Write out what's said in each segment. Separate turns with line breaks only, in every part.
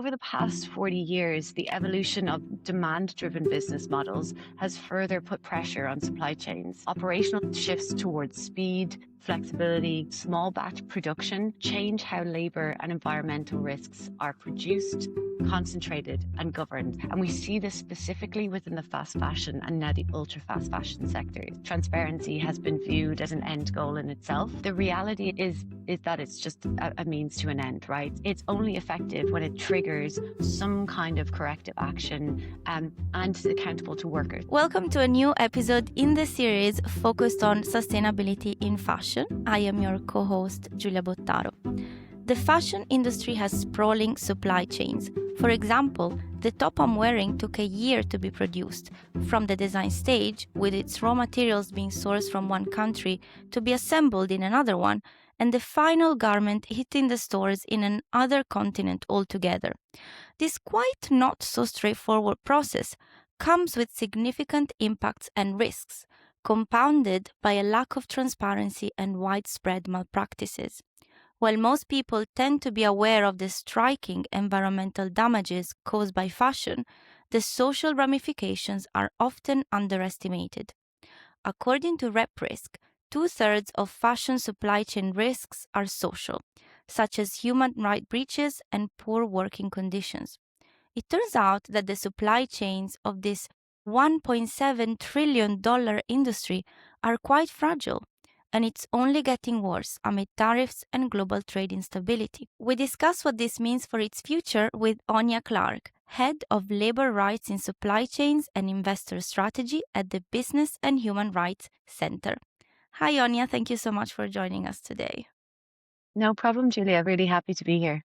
over the past 40 years, the evolution of demand-driven business models has further put pressure on supply chains. Operational shifts towards speed, flexibility, small batch production change how labor and environmental risks are produced, concentrated and governed. And we see this specifically within the fast fashion and now the ultra fast fashion sectors. Transparency has been viewed as an end goal in itself. The reality is that it's just a means to an end, right? It's only effective when it triggers some kind of corrective action and is accountable to workers.
Welcome to a new episode in the series focused on sustainability in fashion. I am your co-host, Giulia Bottaro. The fashion industry has sprawling supply chains. For example, the top I'm wearing took a year to be produced, from the design stage, with its raw materials being sourced from one country, to be assembled in another one, and the final garment hitting the stores in another continent altogether. This quite not so straightforward process comes with significant impacts and risks, compounded by a lack of transparency and widespread malpractices. While most people tend to be aware of the striking environmental damages caused by fashion, the social ramifications are often underestimated. According to RepRisk, 2/3 of fashion supply chain risks are social, such as human rights breaches and poor working conditions. It turns out that the supply chains of this $1.7 trillion industry are quite fragile, and it's only getting worse amid tariffs and global trade instability. We discuss what this means for its future with Anya Clark, Head of Labor Rights in Supply Chains and Investor Strategy at the Business and Human Rights Center. Hi, Anya. Thank you so much for joining us today.
No problem, Julia. Really happy to be here.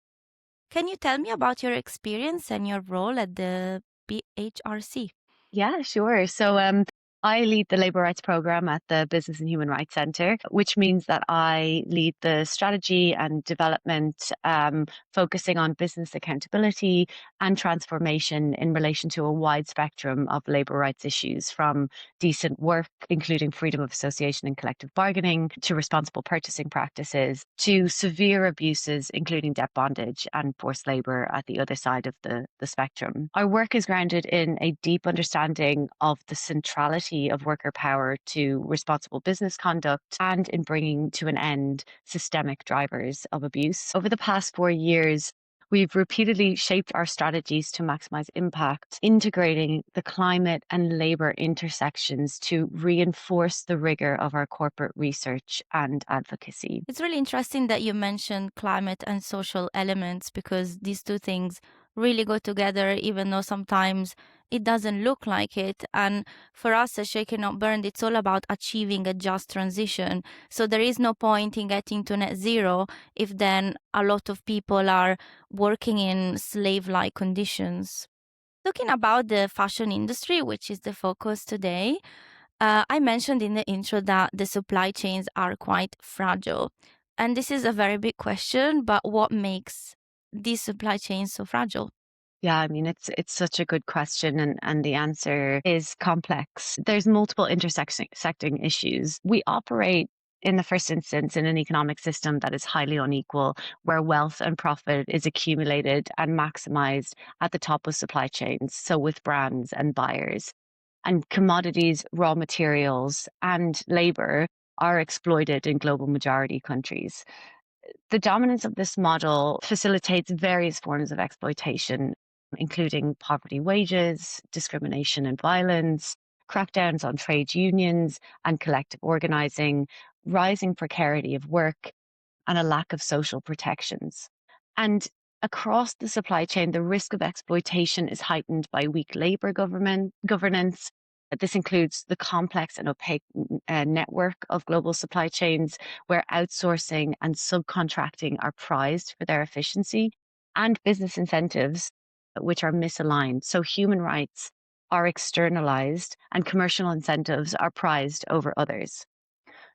Can you tell me about your experience and your role at the BHRC?
Yeah, sure. So I lead the Labour Rights Programme at the Business and Human Rights Centre, which means that I lead the strategy and development, focusing on business accountability and transformation in relation to a wide spectrum of labour rights issues, from decent work, including freedom of association and collective bargaining, to responsible purchasing practices, to severe abuses, including debt bondage and forced labour at the other side of the spectrum. Our work is grounded in a deep understanding of the centrality of worker power to responsible business conduct and in bringing to an end systemic drivers of abuse. Over the past 4 years, we've repeatedly shaped our strategies to maximize impact, integrating the climate and labor intersections to reinforce the rigor of our corporate research and advocacy.
It's really interesting that you mentioned climate and social elements, because these two things really go together, even though sometimes it doesn't look like it. And for us at Shake It Not Burned, it's all about achieving a just transition. So there is no point in getting to net zero if then a lot of people are working in slave-like conditions. Talking about the fashion industry, which is the focus today, I mentioned in the intro that the supply chains are quite fragile. And this is a very big question, but what makes these supply chains so fragile?
Yeah, I mean, it's such a good question, and the answer is complex. There's multiple intersecting issues. We operate in the first instance in an economic system that is highly unequal, where wealth and profit is accumulated and maximized at the top of supply chains, so with brands and buyers. And commodities, raw materials, and labor are exploited in global majority countries. The dominance of this model facilitates various forms of exploitation, including poverty wages, discrimination and violence, crackdowns on trade unions and collective organizing, rising precarity of work, and a lack of social protections. And across the supply chain, the risk of exploitation is heightened by weak labor governance. This includes the complex and opaque network of global supply chains, where outsourcing and subcontracting are prized for their efficiency, and business incentives, which are misaligned. So human rights are externalized and commercial incentives are prized over others.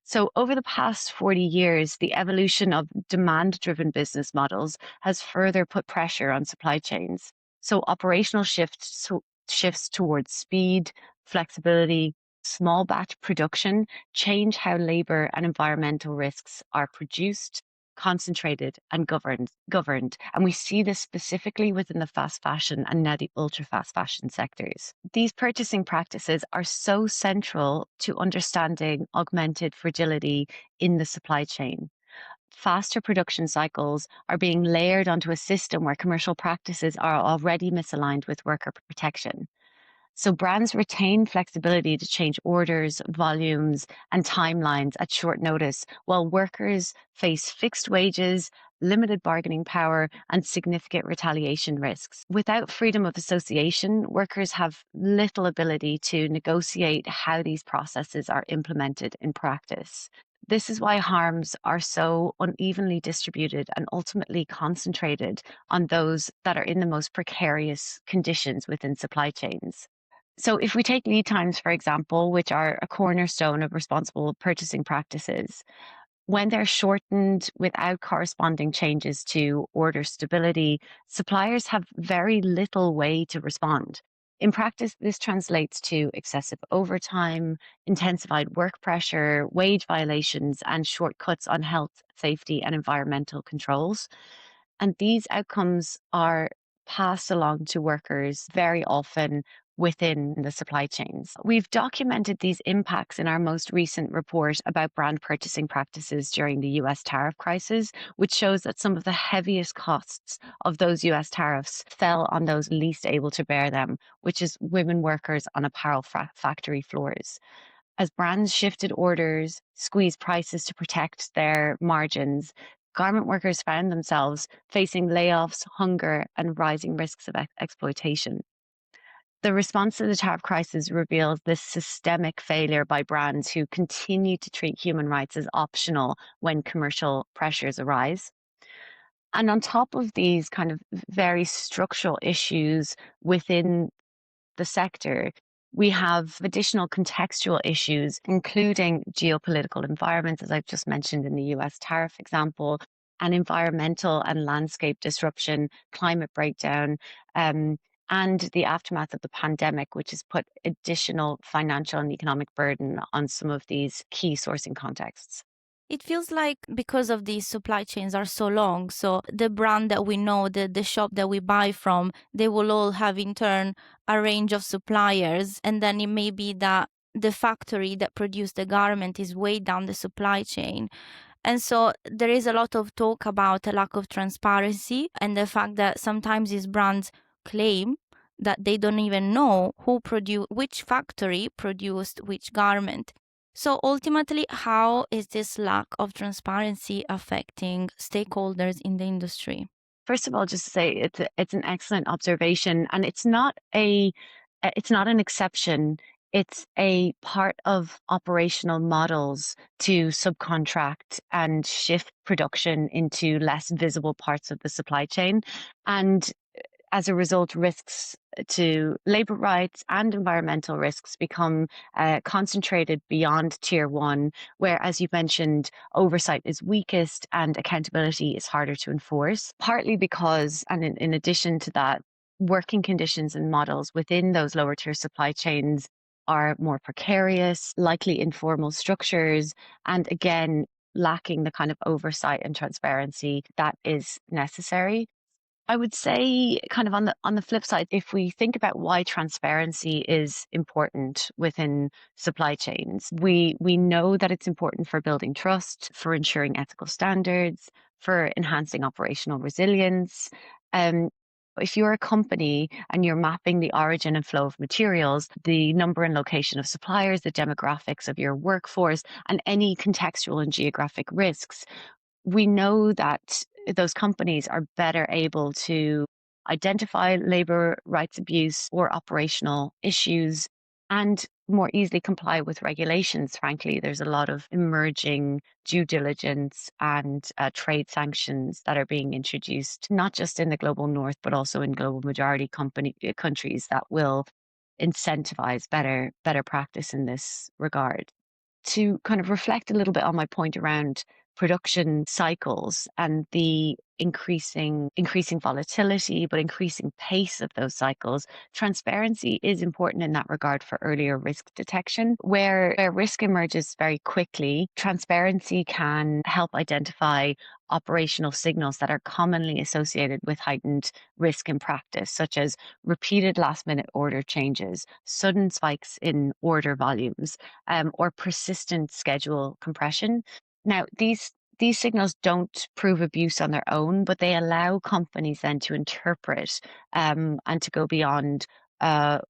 So over the past 40 years, the evolution of demand-driven business models has further put pressure on supply chains. So operational shifts towards speed, flexibility, small batch production change how labor and environmental risks are produced, concentrated and governed. And we see this specifically within the fast fashion and now the ultra fast fashion sectors. These purchasing practices are so central to understanding augmented fragility in the supply chain. Faster production cycles are being layered onto a system where commercial practices are already misaligned with worker protection. So brands retain flexibility to change orders, volumes, and timelines at short notice, while workers face fixed wages, limited bargaining power, and significant retaliation risks. Without freedom of association, workers have little ability to negotiate how these processes are implemented in practice. This is why harms are so unevenly distributed and ultimately concentrated on those that are in the most precarious conditions within supply chains. So, if we take lead times, for example, which are a cornerstone of responsible purchasing practices, when they're shortened without corresponding changes to order stability, suppliers have very little way to respond. In practice, this translates to excessive overtime, intensified work pressure, wage violations, and shortcuts on health, safety, and environmental controls. And these outcomes are passed along to workers very often within the supply chains. We've documented these impacts in our most recent report about brand purchasing practices during the US tariff crisis, which shows that some of the heaviest costs of those US tariffs fell on those least able to bear them, which is women workers on apparel factory floors. As brands shifted orders, squeezed prices to protect their margins, garment workers found themselves facing layoffs, hunger, and rising risks of exploitation. The response to the tariff crisis reveals this systemic failure by brands who continue to treat human rights as optional when commercial pressures arise. And on top of these kind of very structural issues within the sector, we have additional contextual issues, including geopolitical environments, as I've just mentioned in the US tariff example, and environmental and landscape disruption, climate breakdown, and the aftermath of the pandemic, which has put additional financial and economic burden on some of these key sourcing contexts.
It feels like because of these supply chains are so long, so the brand that we know, the shop that we buy from, they will all have in turn a range of suppliers. And then it may be that the factory that produced the garment is way down the supply chain. And so there is a lot of talk about a lack of transparency and the fact that sometimes these brands claim that they don't even know which factory produced which garment. So ultimately, how is this lack of transparency affecting stakeholders in the industry?
First of all, just to say it's an excellent observation, and it's not an exception. It's a part of operational models to subcontract and shift production into less visible parts of the supply chain. And as a result, risks to labor rights and environmental risks become concentrated beyond tier one, where, as you mentioned, oversight is weakest and accountability is harder to enforce, partly because, and in addition to that, working conditions and models within those lower tier supply chains are more precarious, likely informal structures, and again, lacking the kind of oversight and transparency that is necessary. I would say kind of on the flip side, if we think about why transparency is important within supply chains, we know that it's important for building trust, for ensuring ethical standards, for enhancing operational resilience. Um, if you're a company and you're mapping the origin and flow of materials, the number and location of suppliers, the demographics of your workforce, and any contextual and geographic risks, we know that those companies are better able to identify labor rights abuse or operational issues and more easily comply with regulations. Frankly, there's a lot of emerging due diligence and trade sanctions that are being introduced, not just in the global north, but also in global majority countries that will incentivize better practice in this regard. To kind of reflect a little bit on my point around production cycles and the increasing volatility, but increasing pace of those cycles. Transparency is important in that regard for earlier risk detection. Where risk emerges very quickly, transparency can help identify operational signals that are commonly associated with heightened risk in practice, such as repeated last minute order changes, sudden spikes in order volumes, or persistent schedule compression. Now, these signals don't prove abuse on their own, but they allow companies then to interpret and to go beyond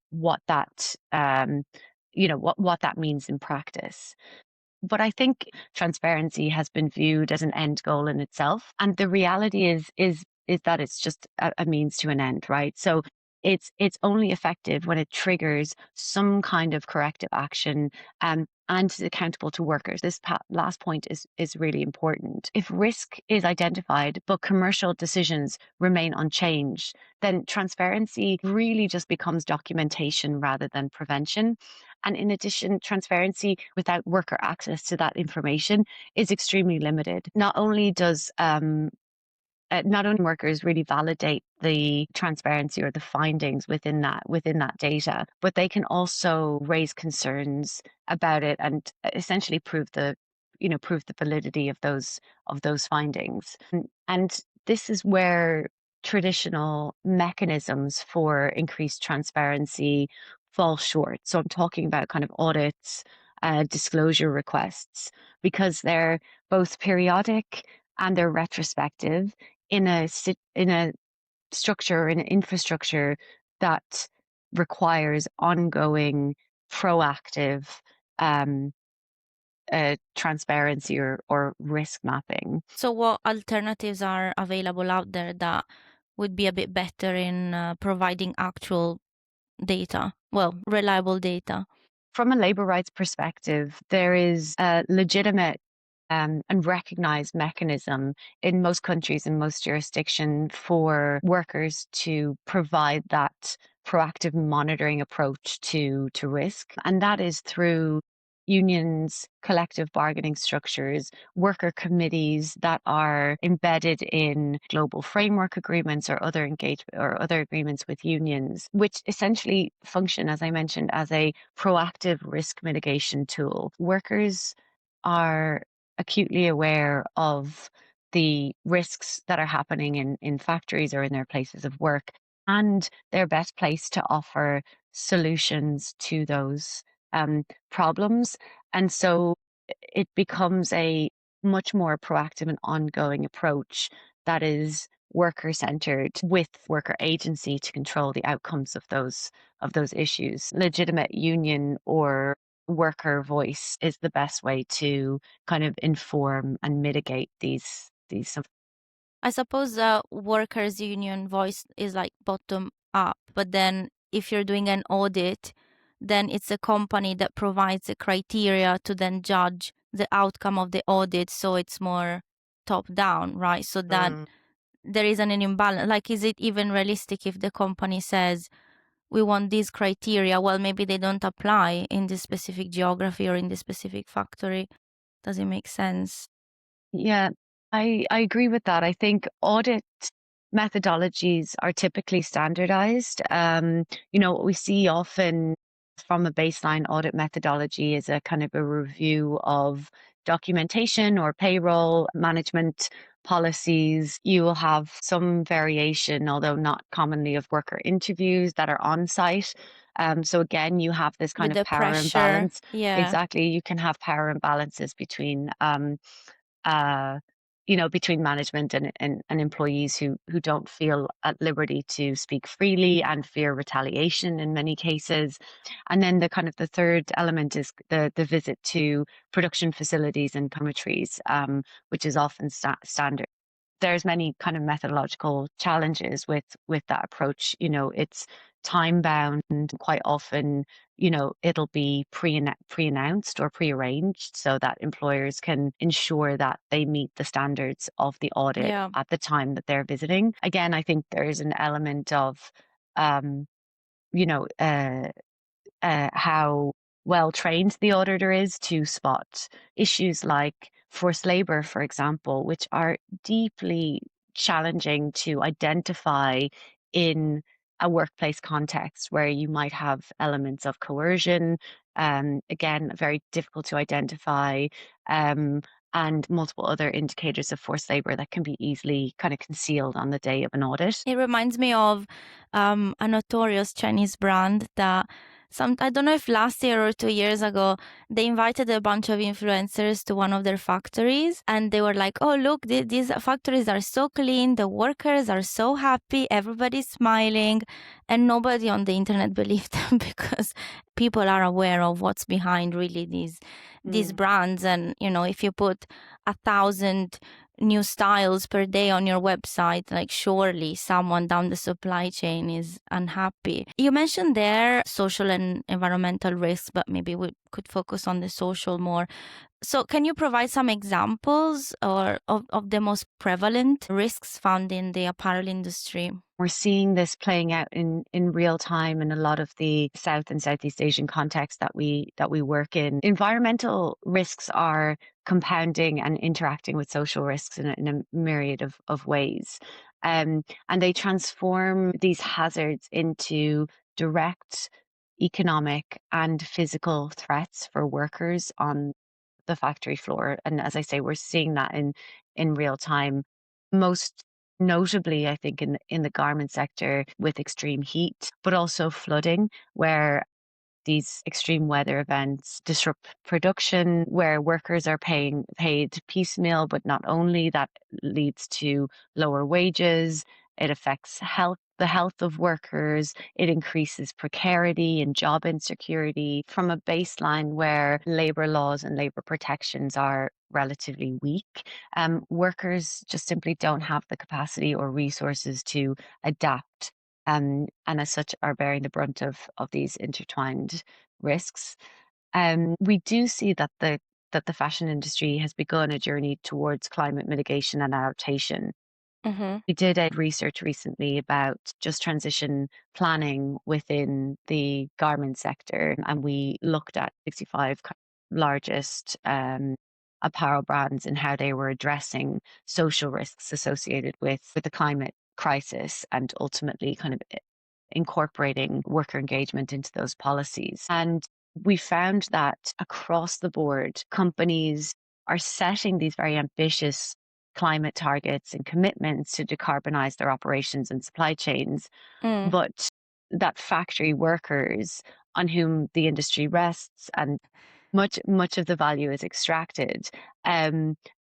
what that what that means in practice. But I think transparency has been viewed as an end goal in itself, and the reality is that it's just a means to an end, right? So it's only effective when it triggers some kind of corrective action, and is accountable to workers. This last point is really important. If risk is identified but commercial decisions remain unchanged, then transparency really just becomes documentation rather than prevention. And in addition, transparency without worker access to that information is extremely limited. Not only workers really validate the transparency or the findings within that data, but they can also raise concerns about it and essentially prove the validity of those findings. And this is where traditional mechanisms for increased transparency fall short. So I'm talking about kind of audits, disclosure requests, because they're both periodic and they're retrospective in a structure, in an infrastructure that requires ongoing, proactive um, transparency or risk mapping.
So, what alternatives are available out there that would be a bit better in providing actual data? Well, reliable data.
From a labor rights perspective, there is a legitimate and recognized mechanism in most countries and most jurisdictions for workers to provide that proactive monitoring approach to risk. And that is through unions, collective bargaining structures, worker committees that are embedded in global framework agreements or other engagement or other agreements with unions, which essentially function, as I mentioned, as a proactive risk mitigation tool. Workers are acutely aware of the risks that are happening in factories or in their places of work, and they're best placed to offer solutions to those problems. And so it becomes a much more proactive and ongoing approach that is worker centered with worker agency to control the outcomes of those issues. Legitimate union or worker voice is the best way to kind of inform and mitigate these.
I suppose the workers' union voice is like bottom up, but then if you're doing an audit, then it's a company that provides the criteria to then judge the outcome of the audit. So it's more top down, right? So that there isn't an imbalance. Like, is it even realistic if the company says, we want these criteria? Well, maybe they don't apply in this specific geography or in this specific factory. Does it make sense?
Yeah, I agree with that. I think audit methodologies are typically standardized. What we see often from a baseline audit methodology is a kind of a review of documentation or payroll management policies. You will have some variation, although not commonly, of worker interviews that are on site. So again, you have this kind
With
of
the
power
pressure.
imbalance.
Yeah.
Exactly, you can have power imbalances uh, between management and employees who don't feel at liberty to speak freely and fear retaliation in many cases. And then the third element is the visit to production facilities and dormitories, which is often standard. There's many kind of methodological challenges with that approach. It's time bound. Quite often, it'll be pre-announced or pre-arranged so that employers can ensure that they meet the standards of the audit
Yeah.
at the time that they're visiting. Again, I think there is an element of um, you know, how well trained the auditor is to spot issues like forced labor, for example, which are deeply challenging to identify in a workplace context where you might have elements of coercion. Again, very difficult to identify, um, and multiple other indicators of forced labor that can be easily kind of concealed on the day of an audit.
It reminds me of a notorious Chinese brand that I don't know if last year or 2 years ago, they invited a bunch of influencers to one of their factories, and they were like, "Oh, look, these factories are so clean. The workers are so happy. Everybody's smiling," and nobody on the internet believed them because people are aware of what's behind really these
Mm.
brands. And if you put 1,000 new styles per day on your website, like surely someone down the supply chain is unhappy. You mentioned there social and environmental risks, but maybe we could focus on the social more. So can you provide some examples of the most prevalent risks found in the apparel industry?
We're seeing this playing out in real time in a lot of the South and Southeast Asian contexts that we work in. Environmental risks are compounding and interacting with social risks in a myriad of ways. And they transform these hazards into direct economic and physical threats for workers on the factory floor. And as I say, we're seeing that in real time, most notably, I think, in the garment sector with extreme heat, but also flooding, where these extreme weather events disrupt production, where workers are paid piecemeal, but not only that leads to lower wages, it affects the health of workers, it increases precarity and job insecurity from a baseline where labor laws and labor protections are relatively weak. Workers just simply don't have the capacity or resources to adapt, and as such are bearing the brunt of these intertwined risks. We do see that the fashion industry has begun a journey towards climate mitigation and adaptation.
Mm-hmm.
We did a research recently about just transition planning within the garment sector, and we looked at 65 largest apparel brands and how they were addressing social risks associated with the climate crisis and ultimately kind of incorporating worker engagement into those policies. And we found that across the board, companies are setting these very ambitious climate targets and commitments to decarbonize their operations and supply chains,
Mm.
but that factory workers on whom the industry rests and much of the value is extracted,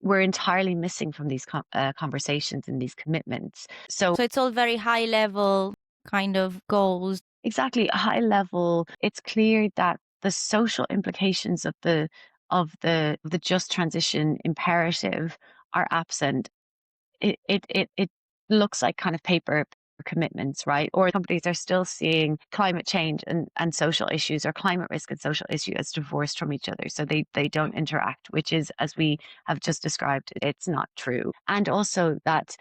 we're entirely missing from these conversations and these commitments. So
So it's all very high level kind of goals.
exactly, a high level, it's clear that the social implications of the just transition imperative are absent. It looks like kind of paper commitments, right? Or companies are still seeing climate change and social issues, or climate risk and social issue, as divorced from each other. So they don't interact, which is, as we have just described, it's not true. And also that,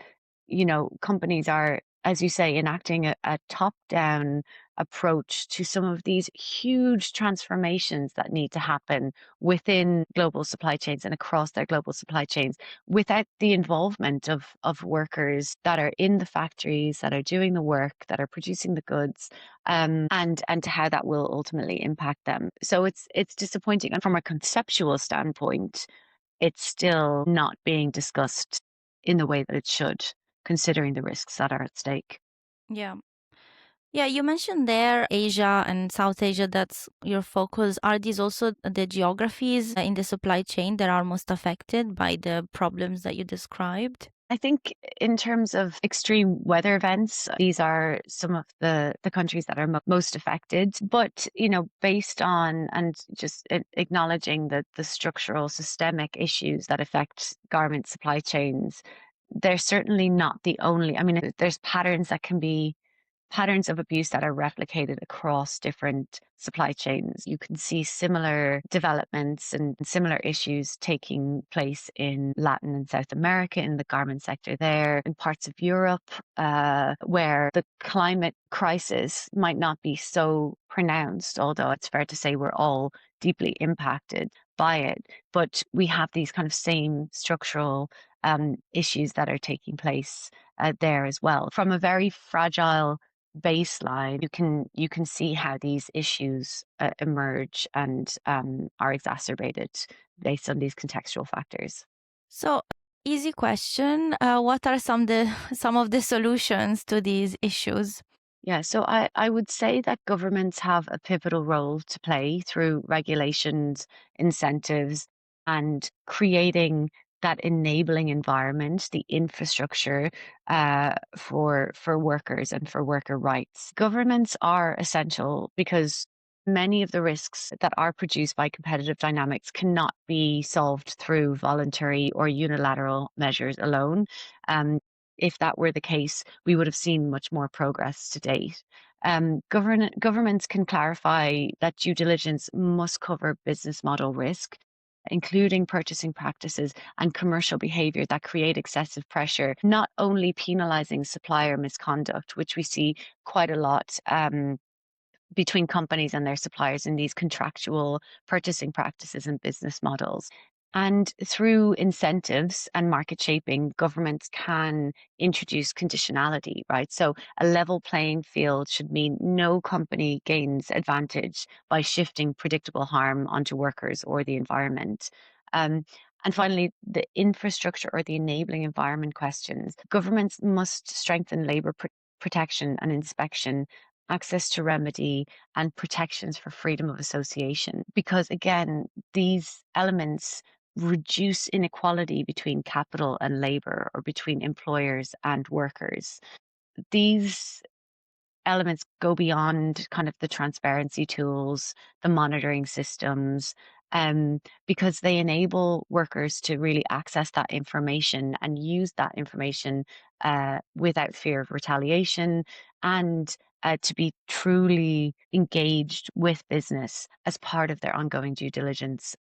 companies are, as you say, enacting a top-down approach to some of these huge transformations that need to happen within global supply chains and across their global supply chains without the involvement of workers that are in the factories, that are doing the work, that are producing the goods, and to how that will ultimately impact them. So it's disappointing. And from a conceptual standpoint, it's still not being discussed in the way that it should, considering the risks that are at stake.
Yeah. Yeah, you mentioned there Asia and South Asia, that's your focus. Are these also the geographies in the supply chain that are most affected by the problems that you described?
I think in terms of extreme weather events, these are some of the countries that are most affected. But, based on and just acknowledging the structural systemic issues that affect garment supply chains, they're certainly not the only. I mean, there's patterns of abuse that are replicated across different supply chains. You can see similar developments and similar issues taking place in Latin and South America, in the garment sector there, in parts of Europe, where the climate crisis might not be so pronounced, although it's fair to say we're all deeply impacted by it. But we have these kind of same structural issues that are taking place there as well. From a very fragile baseline, you can see how these issues emerge and are exacerbated based on these contextual factors.
So, easy question. What are some of the solutions to these issues?
Yeah, so I would say that governments have a pivotal role to play through regulations, incentives, and creating that enabling environment, the infrastructure for workers and for worker rights. Governments are essential because many of the risks that are produced by competitive dynamics cannot be solved through voluntary or unilateral measures alone. Um, if that were the case, we would have seen much more progress to date. Governments can clarify that due diligence must cover business model risk, including purchasing practices and commercial behavior that create excessive pressure, not only penalizing supplier misconduct, which we see quite a lot. Between companies and their suppliers in these contractual purchasing practices and business models. And through incentives and market shaping, governments can introduce conditionality, right? So a level playing field should mean no company gains advantage by shifting predictable harm onto workers or the environment. Um, and finally, the infrastructure or the enabling environment questions. Governments must strengthen labor protection and inspection, access to remedy, and protections for freedom of association. Because again, these elements reduce inequality between capital and labor or between employers and workers. These elements go beyond kind of the transparency tools, the monitoring systems, because they enable workers to really access that information and use that information without fear of retaliation and to be truly engaged with business as part of their ongoing due diligence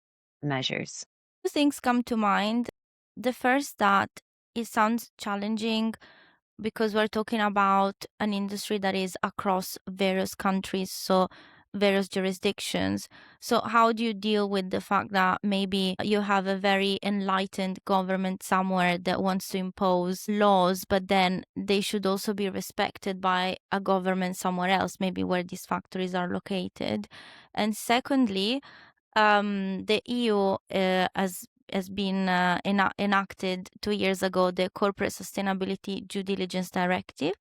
measures.
Two things come to mind. The first, that it sounds challenging because we're talking about an industry that is across various countries, so various jurisdictions. So, how do you deal with the fact that maybe you have a very enlightened government somewhere that wants to impose laws, but then they should also be respected by a government somewhere else, maybe where these factories are located? And secondly, the EU has been enacted 2 years ago the Corporate Sustainability Due Diligence Directive,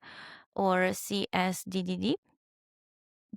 or CSDDD.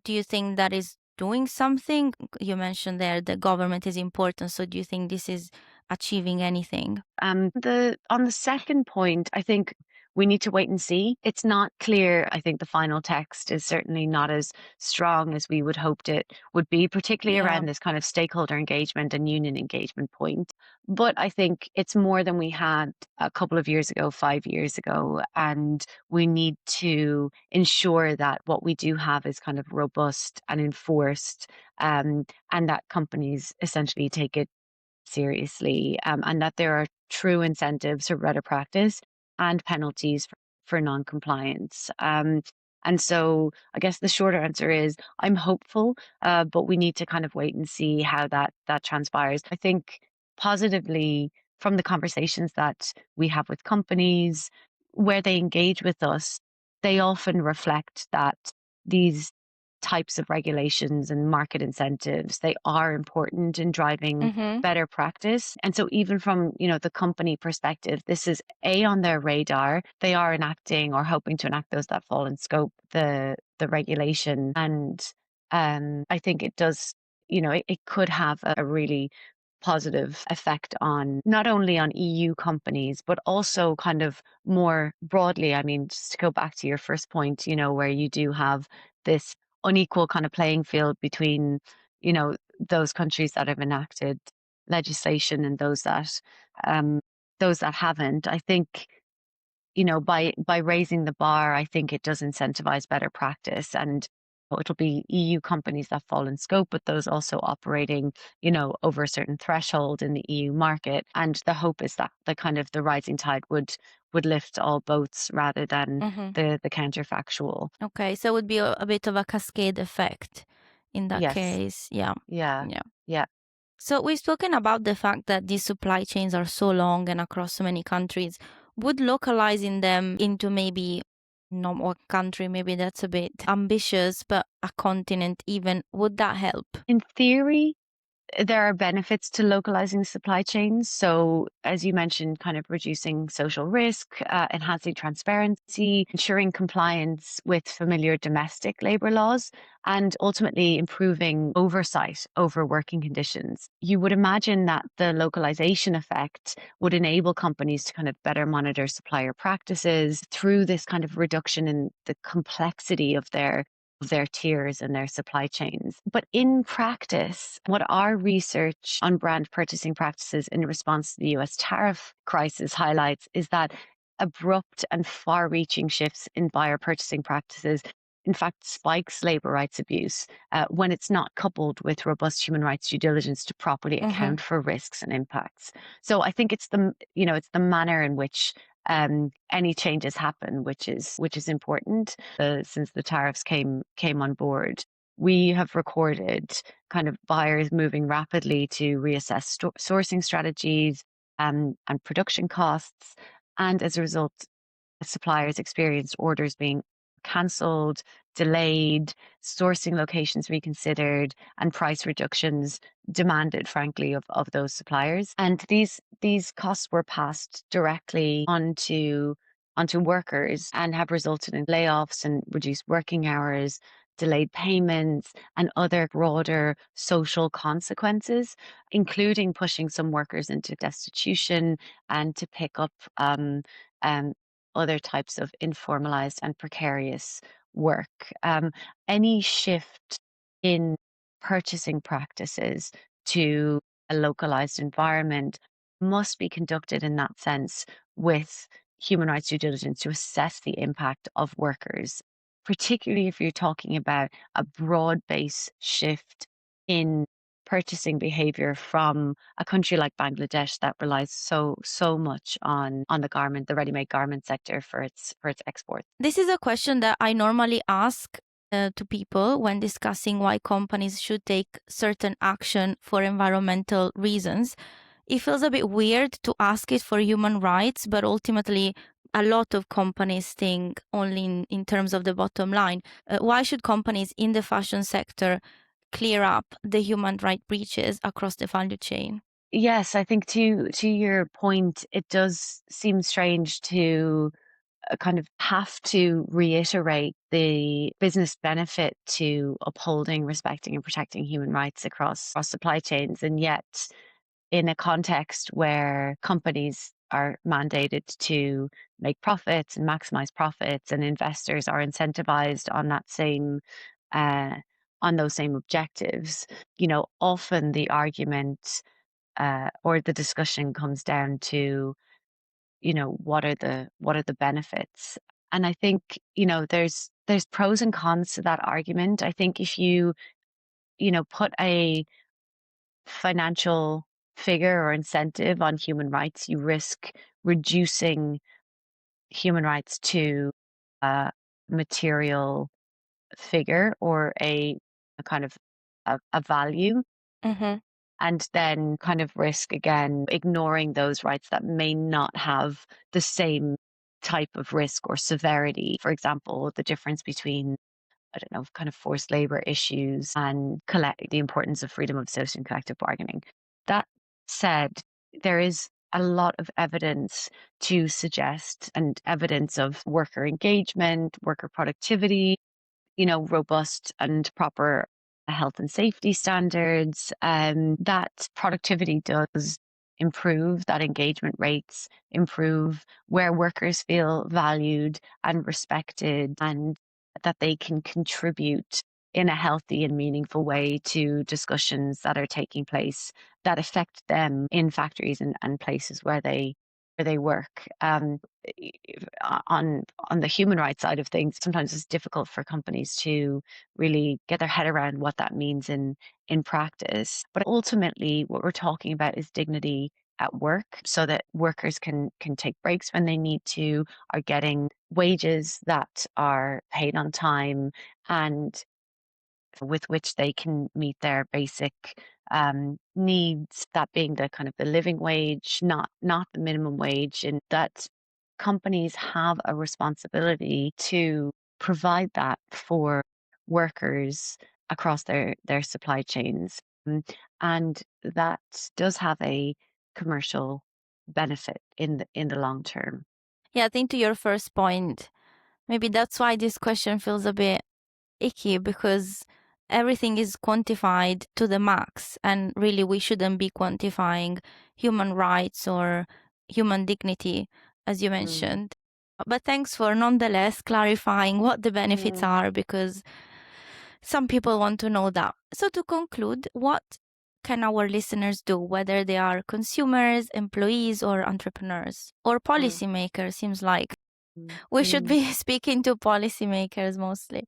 Do you think that is doing something? You mentioned there the government is important, so do you think this is achieving anything?
The on the second point, I think we need to wait and see. It's not clear. I think the final text is certainly not as strong as we would hoped it would be, particularly
Yeah.
around this kind of stakeholder engagement and union engagement point. But I think it's more than we had a couple of years ago, 5 years ago, and we need to ensure that what we do have is kind of robust and enforced, and that companies essentially take it seriously, and that there are true incentives for better practice and penalties for non-compliance. And so I guess the shorter answer is I'm hopeful, but we need to kind of wait and see how that transpires. I think positively from the conversations that we have with companies where they engage with us, they often reflect that these types of regulations and market incentives, they are important in driving
Mm-hmm.
better practice. And so even from, the company perspective, this is on their radar. They are enacting or hoping to enact those that fall in scope, the regulation. And I think it does, it could have a really positive effect on not only on EU companies, but also kind of more broadly. I mean, just to go back to your first point, where you do have this unequal kind of playing field between, those countries that have enacted legislation and those that haven't. I think, by raising the bar, I think it does incentivize better practice, and it'll be EU companies that fall in scope, but those also operating, over a certain threshold in the EU market. And the hope is that the kind of the rising tide would lift all boats rather than
Mm-hmm.
the counterfactual.
Okay, so it would be a bit of a cascade effect in that
Yes.
case. Yeah.
Yeah.
Yeah.
Yeah.
So we've spoken about the fact that these supply chains are so long and across so many countries. Would localizing them into maybe not one country, maybe that's a bit ambitious, but a continent even, would that help?
In theory, there are benefits to localizing supply chains. So, as you mentioned, kind of reducing social risk, enhancing transparency, ensuring compliance with familiar domestic labor laws, and ultimately improving oversight over working conditions. You would imagine that the localization effect would enable companies to kind of better monitor supplier practices through this kind of reduction in the complexity of their tiers and their supply chains. But in practice, what our research on brand purchasing practices in response to the US tariff crisis highlights is that abrupt and far reaching shifts in buyer purchasing practices in fact spikes labor rights abuse when it's not coupled with robust human rights due diligence to properly
Hmm.
account for risks and impacts. So I think it's the manner in which any changes happen, which is important. Since the tariffs came on board, we have recorded kind of buyers moving rapidly to reassess sourcing strategies and production costs, and as a result, suppliers experienced orders being cancelled, delayed, sourcing locations reconsidered, and price reductions demanded, frankly, of those suppliers. And these costs were passed directly onto workers and have resulted in layoffs and reduced working hours, delayed payments, and other broader social consequences, including pushing some workers into destitution and to pick up um, other types of informalized and precarious work. Any shift in purchasing practices to a localized environment must be conducted in that sense with human rights due diligence to assess the impact of workers, particularly if you're talking about a broad based shift in purchasing behavior from a country like Bangladesh that relies so much on the ready-made garment sector for its exports.
This is a question that I normally ask to people when discussing why companies should take certain action for environmental reasons. It feels a bit weird to ask it for human rights, but ultimately, a lot of companies think only in terms of the bottom line. Why should companies in the fashion sector clear up the human right breaches across the value chain?
Yes, I think to your point, it does seem strange to kind of have to reiterate the business benefit to upholding, respecting, and protecting human rights across supply chains, and yet in a context where companies are mandated to make profits and maximize profits, and investors are incentivized uh, on those same objectives, often the argument or the discussion comes down to, what are the benefits? And I think, there's pros and cons to that argument. I think if you put a financial figure or incentive on human rights, you risk reducing human rights to a material figure or a kind of a value,
Hmm.
and then kind of risk again ignoring those rights that may not have the same type of risk or severity. For example, the difference between, I don't know, kind of forced labor issues and the importance of freedom of association and collective bargaining. That said, there is a lot of evidence to suggest and evidence of worker engagement, worker productivity, robust and proper health and safety standards, that productivity does improve, that engagement rates improve where workers feel valued and respected, and that they can contribute in a healthy and meaningful way to discussions that are taking place that affect them in factories and places where they work. On the human rights side of things, sometimes it's difficult for companies to really get their head around what that means in practice. But ultimately, what we're talking about is dignity at work, so that workers can take breaks when they need to, are getting wages that are paid on time, and with which they can meet their basic needs, that being the kind of the living wage, not the minimum wage, and that companies have a responsibility to provide that for workers across their supply chains. And that does have a commercial benefit in the long term.
Yeah, I think to your first point, maybe that's why this question feels a bit icky, because everything is quantified to the max, and really we shouldn't be quantifying human rights or human dignity, as you
Mm.
mentioned. But thanks for nonetheless clarifying what the benefits
Mm.
are, because some people want to know that. So to conclude, what can our listeners do, whether they are consumers, employees, or entrepreneurs or
Mm.
policymakers? Seems like
Mm.
we should
Mm.
be speaking to policymakers mostly.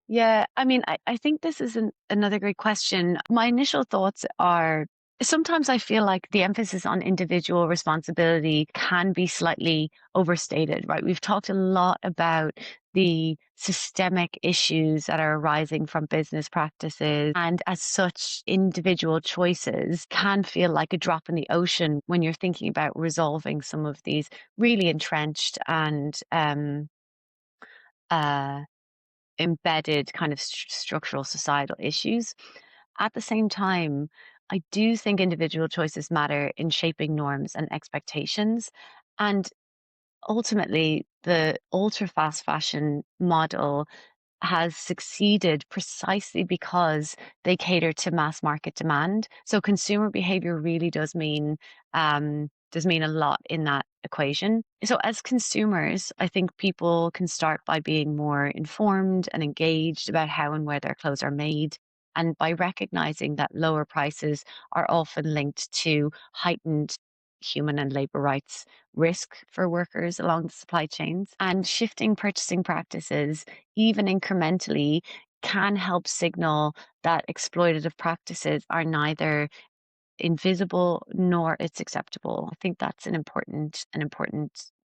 Yeah, I mean, I think this is another great question. My initial thoughts are sometimes I feel like the emphasis on individual responsibility can be slightly overstated, right? We've talked a lot about the systemic issues that are arising from business practices. And as such, individual choices can feel like a drop in the ocean when you're thinking about resolving some of these really entrenched and uh, embedded kind of structural societal issues. At the same time, I do think individual choices matter in shaping norms and expectations. And ultimately, the ultra fast fashion model has succeeded precisely because they cater to mass market demand. So consumer behavior really does mean a lot in that equation. So as consumers, I think people can start by being more informed and engaged about how and where their clothes are made. And by recognizing that lower prices are often linked to heightened human and labor rights risk for workers along the supply chains, and shifting purchasing practices even incrementally, can help signal that exploitative practices are neither invisible nor it's acceptable. I think that's an important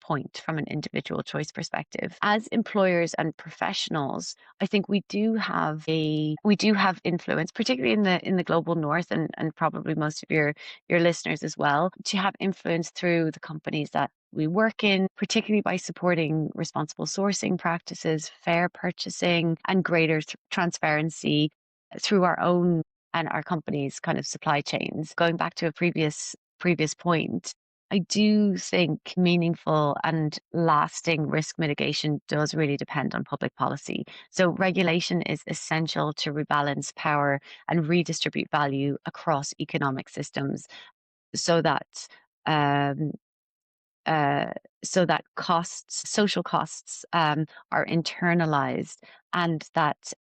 point from an individual choice perspective. As employers and professionals, I think we do have influence, particularly in the global north, and probably most of your listeners as well, to have influence through the companies that we work in, particularly by supporting responsible sourcing practices, fair purchasing, and greater transparency through our own and our company's kind of supply chains. Going back to a previous point, I do think meaningful and lasting risk mitigation does really depend on public policy. So regulation is essential to rebalance power and redistribute value across economic systems so that um, uh, social costs are internalized, and that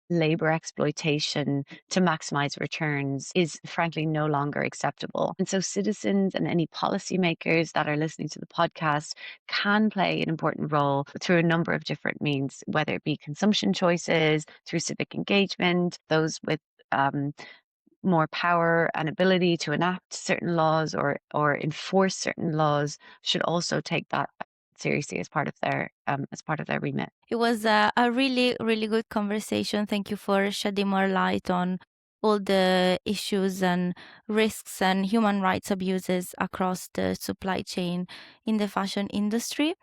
labor exploitation to maximize returns is frankly no longer acceptable. And so citizens and any policymakers that are listening to the podcast can play an important role through a number of different means, whether it be consumption choices, through civic engagement, those with um, more power and ability to enact certain laws or enforce certain laws should also take that seriously as part of their remit.
It was a really, really good conversation. Thank you for shedding more light on all the issues and risks and human rights abuses across the supply chain in the fashion industry.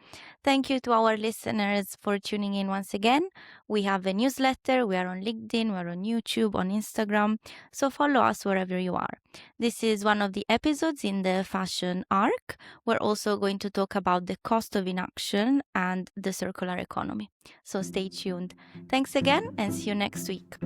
Thank you to our listeners for tuning in once again. We have a newsletter. We are on LinkedIn, we're on YouTube, on Instagram. So follow us wherever you are. This is one of the episodes in the fashion arc. We're also going to talk about the cost of inaction and the circular economy. So stay tuned. Thanks again and see you next week.